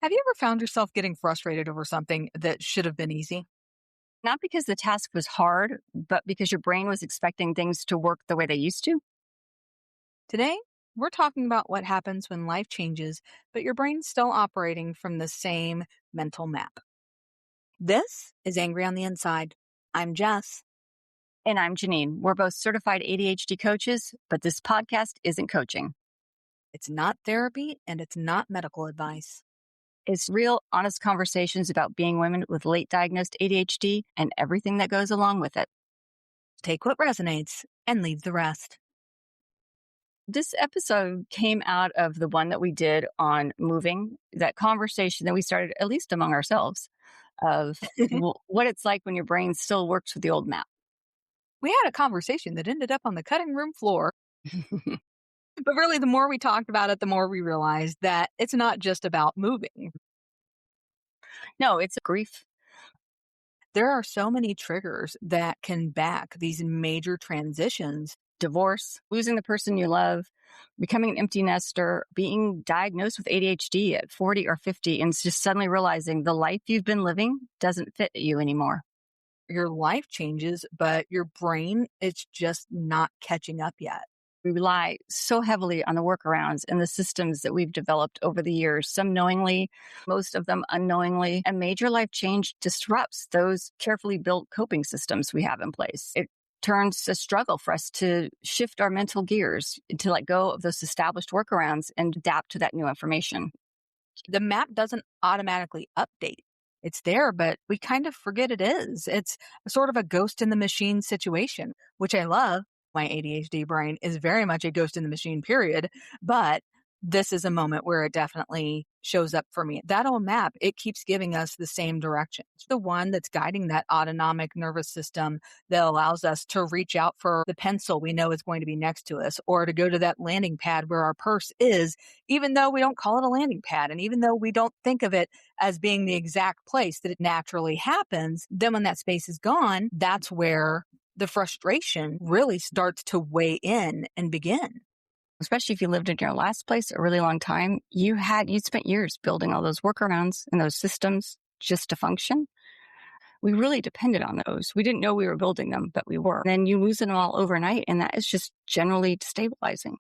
Have you ever found yourself getting frustrated over something that should have been easy? Not because the task was hard, but because your brain was expecting things to work the way they used to. Today, we're talking about what happens when life changes, but your brain's still operating from the same mental map. This is Angry on the Inside. I'm Jess. And I'm Jeannine. We're both certified ADHD coaches, but this podcast isn't coaching. It's not therapy and it's not medical advice. It's real, honest conversations about being women with late diagnosed ADHD and everything that goes along with it. Take what resonates and leave the rest. This episode came out of the one that we did on moving, that conversation that we started, at least among ourselves, of what it's like when your brain still works with the old map. We had a conversation that ended up on the cutting room floor. But really, the more we talked about it, the more we realized that it's not just about moving. No, it's grief. There are so many triggers that can back these major transitions. Divorce, losing the person you love, becoming an empty nester, being diagnosed with ADHD at 40 or 50, and just suddenly realizing the life you've been living doesn't fit you anymore. Your life changes, but your brain is just not catching up yet. We rely so heavily on the workarounds and the systems that we've developed over the years, some knowingly, most of them unknowingly. A major life change disrupts those carefully built coping systems we have in place. It turns a struggle for us to shift our mental gears, to let go of those established workarounds and adapt to that new information. The map doesn't automatically update. It's there, but we kind of forget it is. It's sort of a ghost in the machine situation, which I love. My ADHD brain is very much a ghost in the machine, period. But this is a moment where it definitely shows up for me. That old map, it keeps giving us the same direction. It's the one that's guiding that autonomic nervous system that allows us to reach out for the pencil we know is going to be next to us, or to go to that landing pad where our purse is, even though we don't call it a landing pad. And even though we don't think of it as being the exact place that it naturally happens, then when that space is gone, that's where the frustration really starts to weigh in and begin. Especially if you lived in your last place a really long time, you'd spent years building all those workarounds and those systems just to function. We really depended on those. We didn't know we were building them, but we were. Then you lose them all overnight, and that is just generally destabilizing.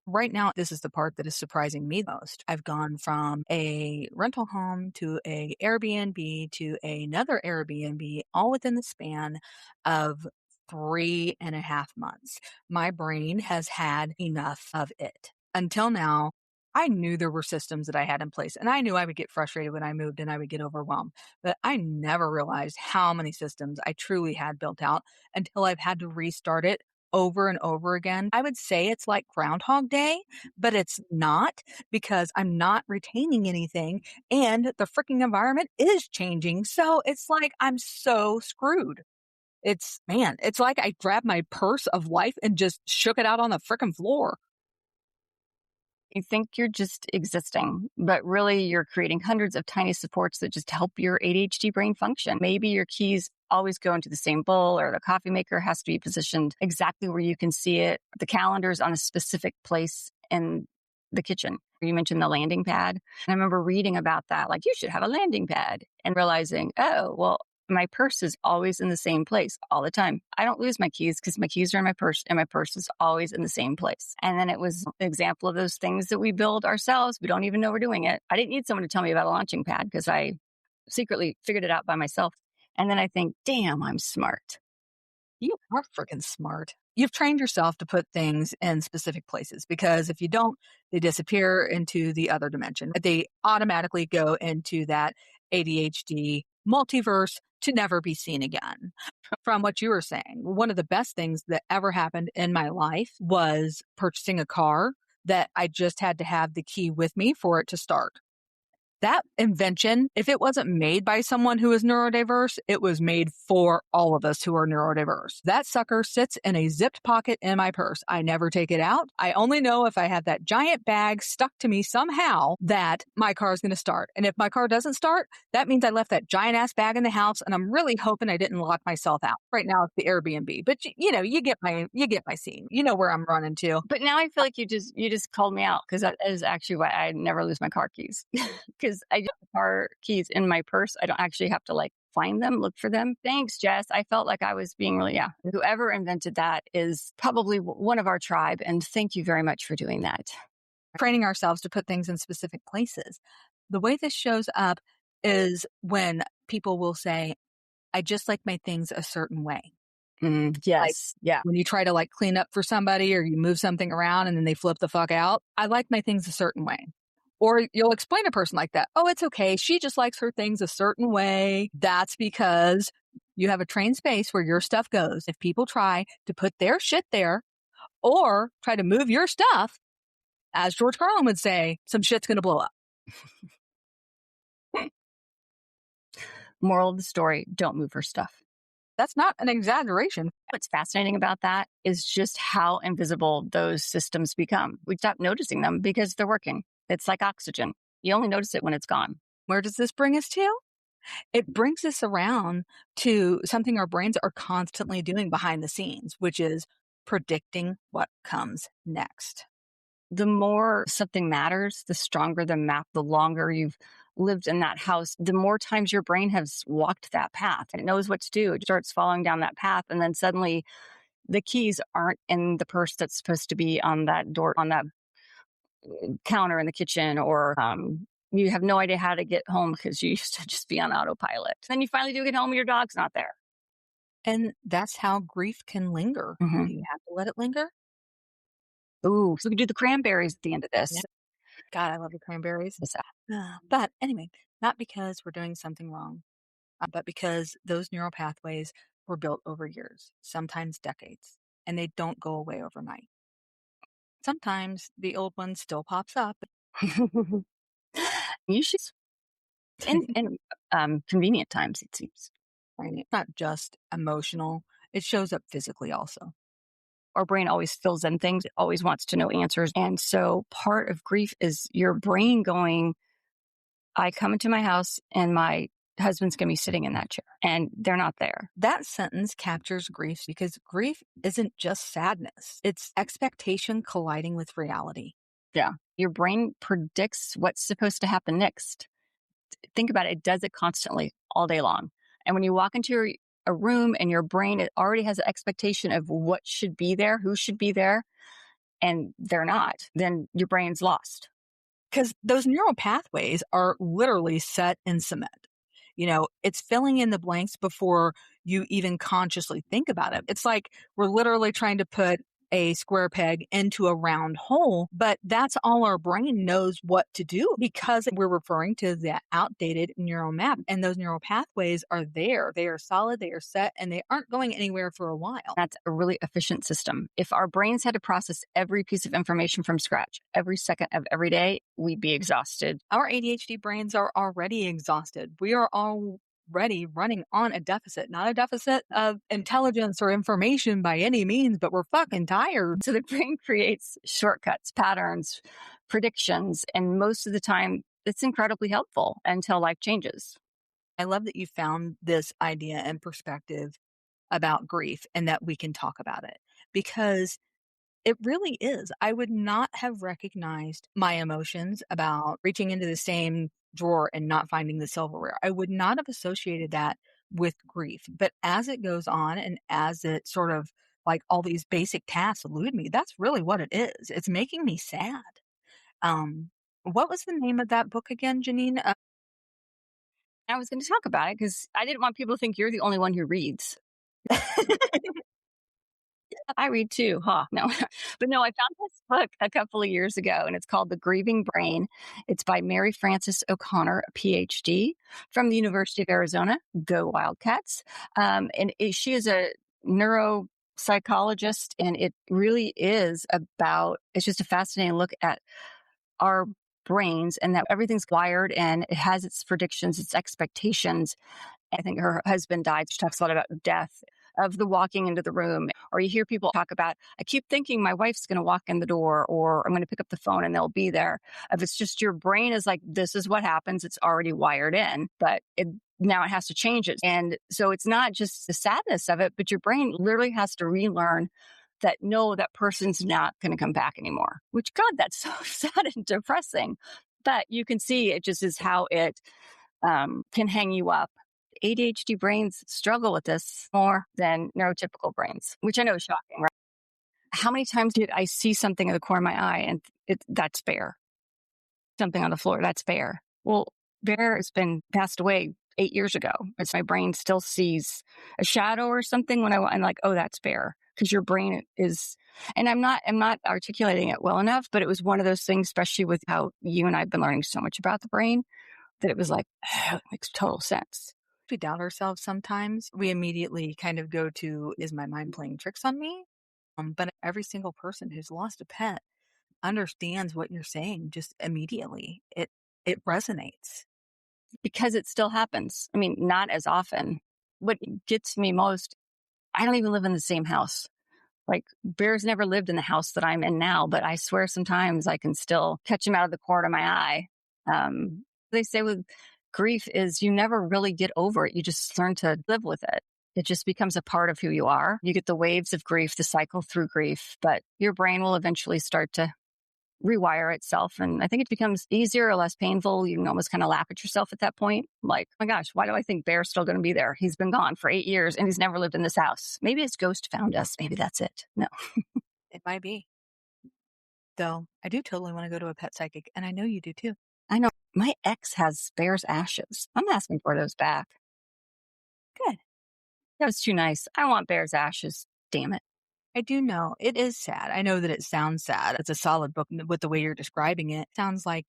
Right now, this is the part that is surprising me most. I've gone from a rental home to a Airbnb to another Airbnb, all within the span of 3.5 months. My brain has had enough of it. Until now, I knew there were systems that I had in place, and I knew I would get frustrated when I moved and I would get overwhelmed. But I never realized how many systems I truly had built out until I've had to restart it over and over again. I would say it's like Groundhog Day, but it's not, because I'm not retaining anything and the freaking environment is changing. So it's like I'm so screwed. It's like I grabbed my purse of life and just shook it out on the frickin' floor. You think you're just existing, but really you're creating hundreds of tiny supports that just help your ADHD brain function. Maybe your keys always go into the same bowl, or the coffee maker has to be positioned exactly where you can see it. The calendar's on a specific place in the kitchen. You mentioned the landing pad. And I remember reading about that, like, you should have a landing pad, and realizing, oh, well, my purse is always in the same place all the time. I don't lose my keys because my keys are in my purse, and my purse is always in the same place. And then it was an example of those things that we build ourselves. We don't even know we're doing it. I didn't need someone to tell me about a launching pad because I secretly figured it out by myself. And then I think, damn, I'm smart. You are freaking smart. You've trained yourself to put things in specific places, because if you don't, they disappear into the other dimension. They automatically go into that ADHD multiverse to never be seen again. From what you were saying, one of the best things that ever happened in my life was purchasing a car that I just had to have the key with me for it to start. That invention, if it wasn't made by someone who is neurodiverse, it was made for all of us who are neurodiverse. That sucker sits in a zipped pocket in my purse. I never take it out. I only know if I have that giant bag stuck to me somehow that my car is going to start. And if my car doesn't start, that means I left that giant ass bag in the house, and I'm really hoping I didn't lock myself out. Right now it's the Airbnb, but you get my scene. You know where I'm running to. But now I feel like you just called me out, because that is actually why I never lose my car keys. because I just have car keys in my purse. I don't actually have to like find them, look for them. Thanks, Jess. I felt like I was being really, yeah. Whoever invented that is probably one of our tribe. And thank you very much for doing that. Training ourselves to put things in specific places. The way this shows up is when people will say, I just like my things a certain way. Like Yes. Yeah. when you try to like clean up for somebody or you move something around and then they flip the fuck out. I like my things a certain way. Or you'll explain to a person like that. Oh, it's okay. She just likes her things a certain way. That's because you have a trained space where your stuff goes. If people try to put their shit there or try to move your stuff, as George Carlin would say, some shit's going to blow up. Moral of the story, don't move her stuff. That's not an exaggeration. What's fascinating about that is just how invisible those systems become. We stop noticing them because they're working. It's like oxygen. You only notice it when it's gone. Where does this bring us to? It brings us around to something our brains are constantly doing behind the scenes, which is predicting what comes next. The more something matters, the stronger the map, the longer you've lived in that house, the more times your brain has walked that path and it knows what to do. It starts following down that path. And then suddenly the keys aren't in the purse that's supposed to be on that door, on that counter in the kitchen, or you have no idea how to get home because you used to just be on autopilot. Then you finally do get home and your dog's not there. And that's how grief can linger. Do you have to let it linger? Ooh, so we can do the cranberries at the end of this. Yeah. God, I love the cranberries. Yes. But anyway, not because we're doing something wrong, but because those neural pathways were built over years, sometimes decades, and they don't go away overnight. Sometimes the old one still pops up. You should, in convenient times, it seems. Right? It's not just emotional, it shows up physically also. Our brain always fills in things. It always wants to know answers. And so part of grief is your brain going, I come into my house and my husband's going to be sitting in that chair and they're not there. That sentence captures grief because grief isn't just sadness. It's expectation colliding with reality. Yeah. Your brain predicts what's supposed to happen next. Think about it. It does it constantly all day long. And when you walk into a room and your brain, it already has an expectation of what should be there, who should be there, and they're not, then your brain's lost. Because those neural pathways are literally set in cement. You know, it's filling in the blanks before you even consciously think about it. It's like we're literally trying to put a square peg into a round hole, but that's all our brain knows what to do because we're referring to the outdated neural map. And those neural pathways are there. They are solid, they are set, and they aren't going anywhere for a while. That's a really efficient system. If our brains had to process every piece of information from scratch, every second of every day, we'd be exhausted. Our ADHD brains are already exhausted. We are already running on a deficit, not a deficit of intelligence or information by any means, but we're fucking tired. So the brain creates shortcuts, patterns, predictions, and most of the time it's incredibly helpful until life changes. I love that you found this idea and perspective about grief and that we can talk about it because it really is. I would not have recognized my emotions about reaching into the same drawer and not finding the silverware. I would not have associated that with grief. But as it goes on and as it sort of like all these basic tasks elude me, that's really what it is. It's making me sad. What was the name of that book again, Jeannine? I was going to talk about it because I didn't want people to think you're the only one who reads. I read too, huh? No, but no, I found this book a couple of years ago and it's called The Grieving Brain. It's by Mary Frances O'Connor, a PhD from the University of Arizona. Go Wildcats. She is a neuropsychologist and it really is about, it's just a fascinating look at our brains and that everything's wired and it has its predictions, its expectations. I think her husband died. She talks a lot about death, of the walking into the room, or you hear people talk about, I keep thinking my wife's going to walk in the door, or I'm going to pick up the phone and they'll be there. If it's just your brain is like, this is what happens. It's already wired in, but now it has to change it. And so it's not just the sadness of it, but your brain literally has to relearn that, no, that person's not going to come back anymore, which God, that's so sad and depressing. But you can see it just is how it can hang you up. ADHD brains struggle with this more than neurotypical brains, which I know is shocking, right? How many times did I see something in the corner of my eye and that's Bear? Something on the floor, that's Bear. Well, Bear has been passed away 8 years ago. It's my brain still sees a shadow or something when I'm like, oh, that's Bear. Because your brain is, and I'm not articulating it well enough, but it was one of those things, especially with how you and I've been learning so much about the brain, that it was like, it makes total sense. We doubt ourselves sometimes. We immediately kind of go to, is my mind playing tricks on me? But every single person who's lost a pet understands what you're saying just immediately. It resonates. Because it still happens. I mean, not as often. What gets me most, I don't even live in the same house. Like, Bear's never lived in the house that I'm in now, but I swear sometimes I can still catch him out of the corner of my eye. They say with grief is you never really get over it. You just learn to live with it. It just becomes a part of who you are. You get the waves of grief, the cycle through grief, but your brain will eventually start to rewire itself. And I think it becomes easier or less painful. You can almost kind of laugh at yourself at that point. Like, oh my gosh, why do I think Bear's still going to be there? He's been gone for 8 years and he's never lived in this house. Maybe his ghost found us. Maybe that's it. No, It might be. Though I do totally want to go to a pet psychic, and I know you do too. I know my ex has Bear's ashes. I'm asking for those back. Good. That was too nice. I want Bear's ashes. Damn it. I do know it is sad. I know that it sounds sad. It's a solid book with the way you're describing it. Sounds like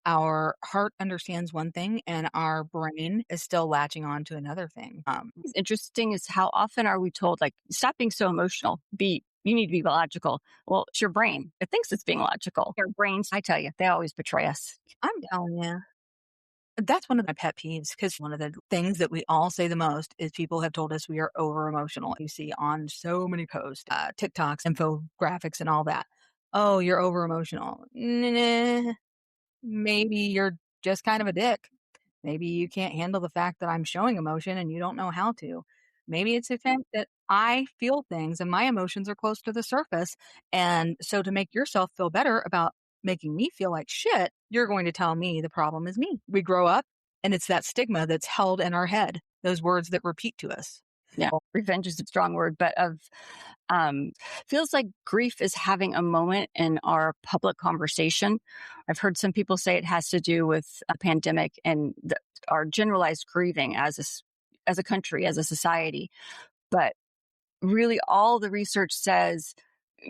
our heart understands one thing and our brain is still latching on to another thing. What's interesting is how often are we told, like, stop being so emotional. You need to be logical. Well, it's your brain. It thinks it's being logical. Your brains, I tell you, they always betray us. I'm telling you. That's one of my pet peeves because one of the things that we all say the most is people have told us we are over emotional. You see on so many posts, TikToks, infographics, and all that. Oh, you're over emotional. Nah, maybe you're just kind of a dick. Maybe you can't handle the fact that I'm showing emotion and you don't know how to. Maybe it's the fact that I feel things and my emotions are close to the surface. And so to make yourself feel better about making me feel like shit, you're going to tell me the problem is me. We grow up and it's that stigma that's held in our head, those words that repeat to us. Yeah, revenge is a strong word, but feels like grief is having a moment in our public conversation. I've heard some people say it has to do with a pandemic and our generalized grieving as a country, as a society. But really, all the research says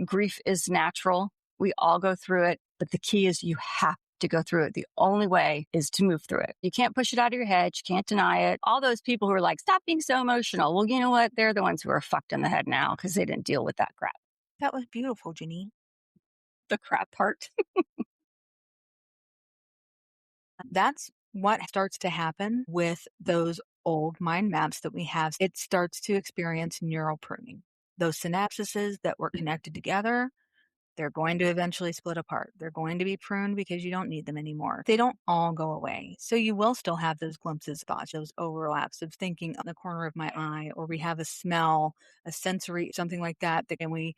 grief is natural. We all go through it, but the key is you have to go through it. The only way is to move through it. You can't push it out of your head. You can't deny it. All those people who are like, stop being so emotional. Well, you know what? They're the ones who are fucked in the head now because they didn't deal with that crap. That was beautiful, Jeannine. The crap part. That's what starts to happen with those old mind maps that we have. It starts to experience neural pruning. Those synapses that were connected together, they're going to eventually split apart. They're going to be pruned because you don't need them anymore. They don't all go away. So you will still have those glimpses, spots, those overlaps of thinking on the corner of my eye, or we have a smell, a sensory, something like that. And we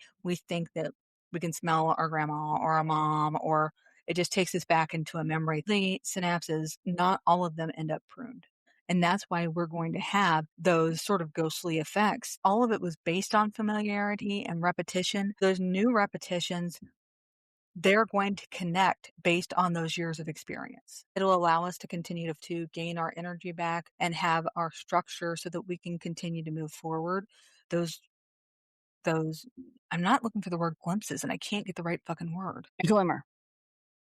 think that we can smell our grandma or our mom, or it just takes us back into a memory. The synapses, not all of them end up pruned. And that's why we're going to have those sort of ghostly effects. All of it was based on familiarity and repetition. Those new repetitions, they're going to connect based on those years of experience. It'll allow us to continue to gain our energy back and have our structure so that we can continue to move forward. Those, I'm not looking for the word glimpses and I can't get the right fucking word. Glimmer.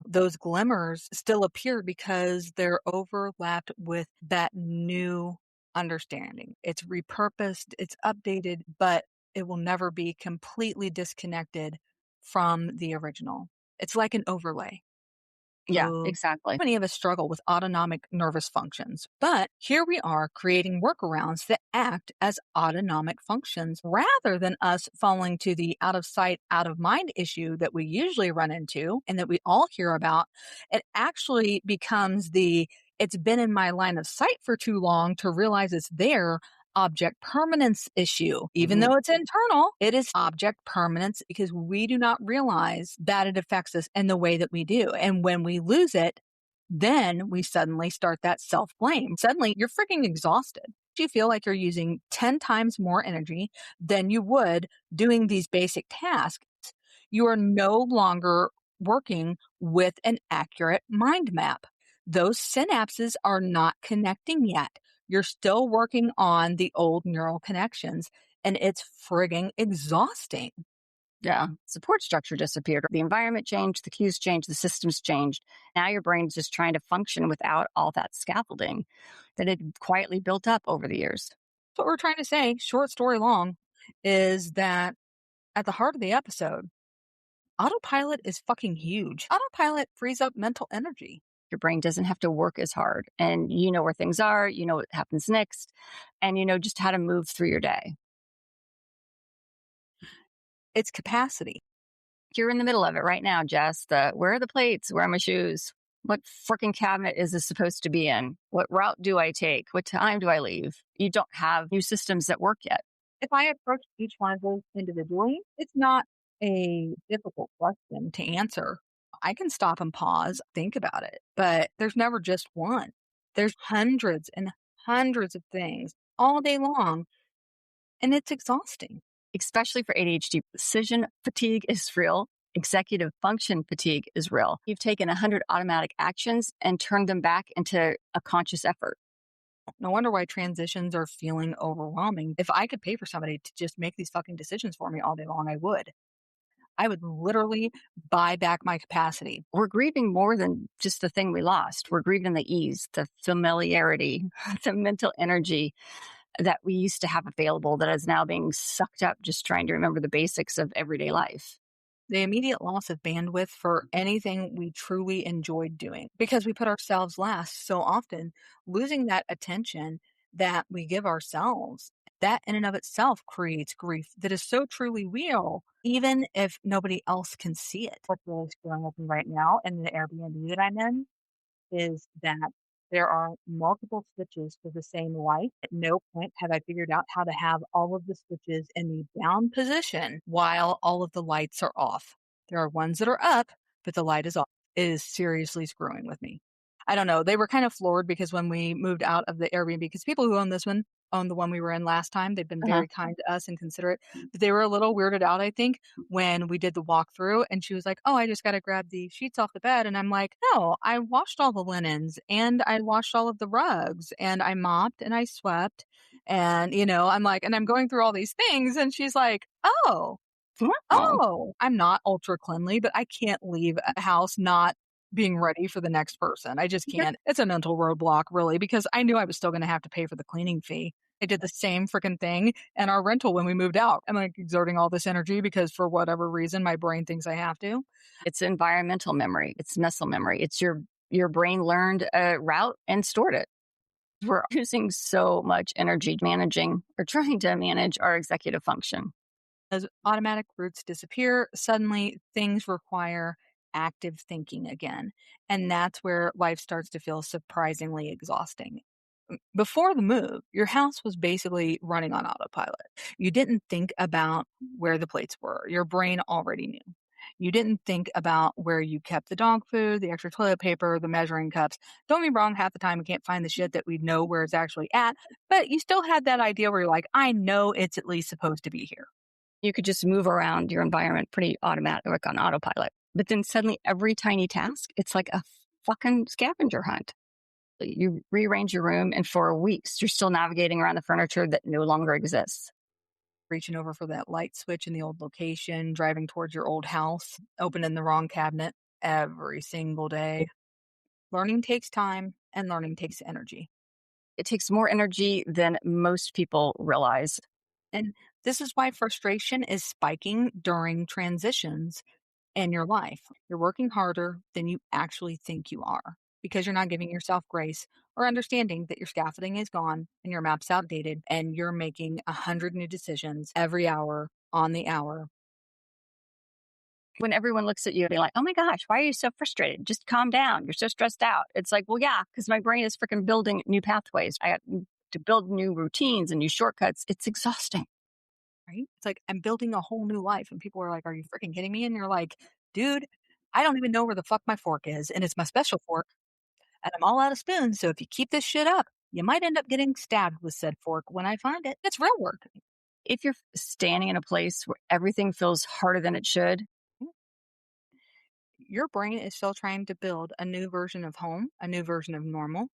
Those glimmers still appear because they're overlapped with that new understanding. It's repurposed, it's updated, but it will never be completely disconnected from the original. It's like an overlay. Yeah, So exactly. many of us struggle with autonomic nervous functions, but here we are creating workarounds that act as autonomic functions rather than us falling to the out of sight, out of mind issue that we usually run into and that we all hear about. It actually becomes it's been in my line of sight for too long to realize it's there. object permanence issue. Even Mhm. though it's internal, it is object permanence because we do not realize that it affects us in the way that we do. And when we lose it, then we suddenly start that self blame. Suddenly you're freaking exhausted. You feel like you're using 10 times more energy than you would doing these basic tasks. You are no longer working with an accurate mind map. Those synapses are not connecting yet. You're still working on the old neural connections, and it's frigging exhausting. Yeah. Support structure disappeared. The environment changed, the cues changed, the systems changed. Now your brain's just trying to function without all that scaffolding that had quietly built up over the years. What we're trying to say, short story long, is that at the heart of the episode, autopilot is fucking huge. Autopilot frees up mental energy. Your brain doesn't have to work as hard, and you know where things are, you know what happens next, and you know just how to move through your day. Its capacity. You're in the middle of it right now, Jess. Where are the plates? Where are my shoes? What freaking cabinet is this supposed to be in? What route do I take? What time do I leave? You don't have new systems that work yet. If I approach each one of those individually, it's not a difficult question to answer. I can stop and pause, think about it, but there's never just one. There's hundreds and hundreds of things all day long, and it's exhausting. Especially for ADHD, decision fatigue is real. Executive function fatigue is real. You've taken 100 automatic actions and turned them back into a conscious effort. No wonder why transitions are feeling overwhelming. If I could pay for somebody to just make these fucking decisions for me all day long, I would. I would literally buy back my capacity. We're grieving more than just the thing we lost. We're grieving the ease, the familiarity, the mental energy that we used to have available that is now being sucked up just trying to remember the basics of everyday life. The immediate loss of bandwidth for anything we truly enjoyed doing because we put ourselves last so often, losing that attention that we give ourselves. That in and of itself creates grief that is so truly real, even if nobody else can see it. What's really screwing with me right now in the Airbnb that I'm in is that there are multiple switches for the same light. At no point have I figured out how to have all of the switches in the down position while all of the lights are off. There are ones that are up, but the light is off. It is seriously screwing with me. I don't know. They were kind of floored because when we moved out of the Airbnb, because people who own this one own the one we were in last time. They've been Uh-huh. very kind to us and considerate. But they were a little weirded out, I think, when we did the walkthrough and she was like, "Oh, I just got to grab the sheets off the bed." And I'm like, "No, I washed all the linens and I washed all of the rugs and I mopped and I swept." And, I'm like, and I'm going through all these things. And she's like, "Oh, Wow. I'm not ultra cleanly, but I can't leave a house not being ready for the next person. I just can't." It's a mental roadblock, really, because I knew I was still going to have to pay for the cleaning fee. I did the same freaking thing in our rental when we moved out. I'm like exerting all this energy because for whatever reason, my brain thinks I have to. It's environmental memory. It's muscle memory. It's your brain learned a route and stored it. We're using so much energy managing or trying to manage our executive function. As automatic routes disappear, suddenly things require active thinking again. And that's where life starts to feel surprisingly exhausting. Before the move, your house was basically running on autopilot. You didn't think about where the plates were. Your brain already knew. You didn't think about where you kept the dog food, the extra toilet paper, the measuring cups. Don't be wrong, half the time we can't find the shit that we know where it's actually at, but you still had that idea where you're like, I know it's at least supposed to be here. You could just move around your environment pretty automatic, like on autopilot. But then suddenly every tiny task, it's like a fucking scavenger hunt. You rearrange your room, and for weeks, you're still navigating around the furniture that no longer exists. Reaching over for that light switch in the old location, driving towards your old house, opening the wrong cabinet every single day. Learning takes time and learning takes energy. It takes more energy than most people realize. And this is why frustration is spiking during transitions in your life. You're working harder than you actually think you are because you're not giving yourself grace or understanding that your scaffolding is gone and your map's outdated and you're making 100 new decisions every hour on the hour. When everyone looks at you and be like, oh my gosh, why are you so frustrated? Just calm down. You're so stressed out. It's like, well, yeah, because my brain is freaking building new pathways. I got to build new routines and new shortcuts, it's exhausting. right? It's like, I'm building a whole new life. And people are like, are you freaking kidding me? And you're like, dude, I don't even know where the fuck my fork is. And it's my special fork. And I'm all out of spoons. So if you keep this shit up, you might end up getting stabbed with said fork when I find it. It's real work. If you're standing in a place where everything feels harder than it should, Your brain is still trying to build a new version of home, a new version of normal,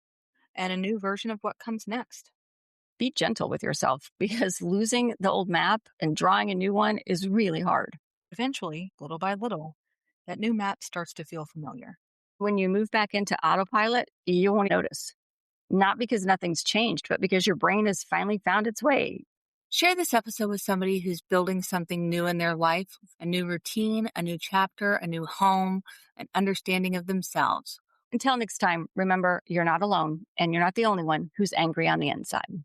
and a new version of what comes next. be gentle with yourself because losing the old map and drawing a new one is really hard. Eventually, little by little, that new map starts to feel familiar. When you move back into autopilot, you won't notice. Not because nothing's changed, but because your brain has finally found its way. Share this episode with somebody who's building something new in their life, a new routine, a new chapter, a new home, an understanding of themselves. Until next time, remember, you're not alone and you're not the only one who's angry on the inside.